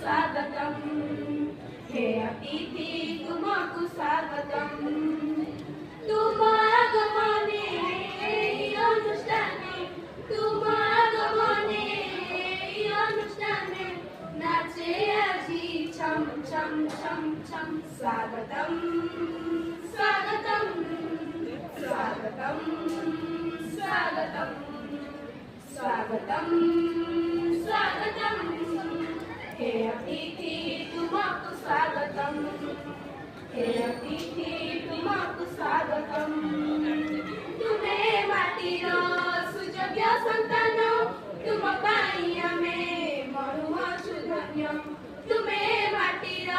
स्वागतम हे अतिथि तुमको स्वागतम तुम आगमने अनुष्ठाने तुम आगमने अनुष्ठाने नाचे आजी छम छम छम छम स्वागतम स्वागतम स्वागतम स्वागतम स्वागतम स्वागतम हे अतिथि तुमको स्वागतम हे अतिथि तुमको स्वागतम तुमे माटीर सुयोग्य सन्तान तुम पाई आमे मनुअछु धन्य तुमे माटीर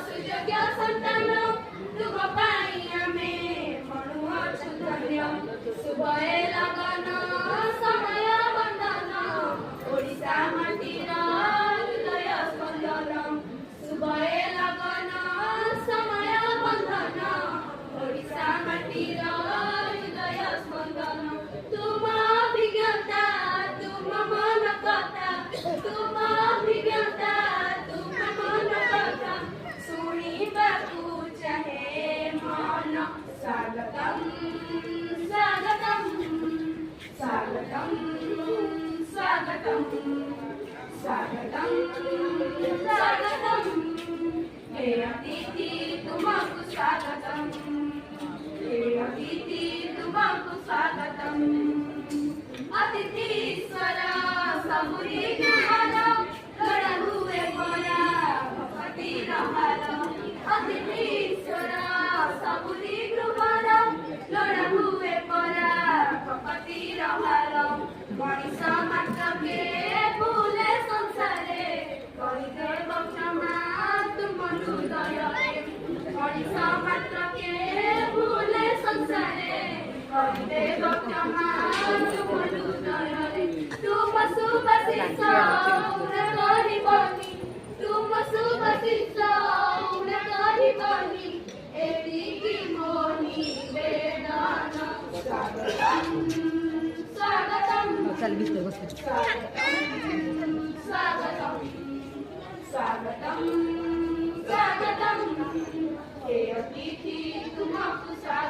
सुयोग्य सन्तान तुम पाई आमे मनुअछु धन्य शुभए लगन समय बंधन ओडिशा माटीर हृदय स्पंदन शुभए लगन समय बंधन ओडिशा माटीर हृदय स्पंदन तुम अभिज्ञता तुम मन कथा तुम अभिज्ञता तुम मन कथा शुणिबाकु चाहे मन स्वागतम स्वागतम स्वागतम स्वागतम स्वागतम स्वागतम हे अतिथि तुमको स्वागतम हे अतिथि तुमको स्वागतम अतिथीश्वर सबुरी गृहर गढ़ हुए परा भगवती रहार अतिथीश्वर सबुरी गृहर गढ़ हुए परा भगवती रहार मनीष मात्र के भूले संसारे करिदेव क्षमा तुम हृदय मनीष मात्र के भूले संसारे करिदेव क्षमा तुम हृदय तुम सुबशिष उड़ गरिबनी तुम सुबशिष उड़ गरिबनी एतिकी मोनी वेदन स्वागतम स्वागतम स्वागतम स्वागतम स्वागतम स्वागतम हे अतिथि तुमको स्वागतम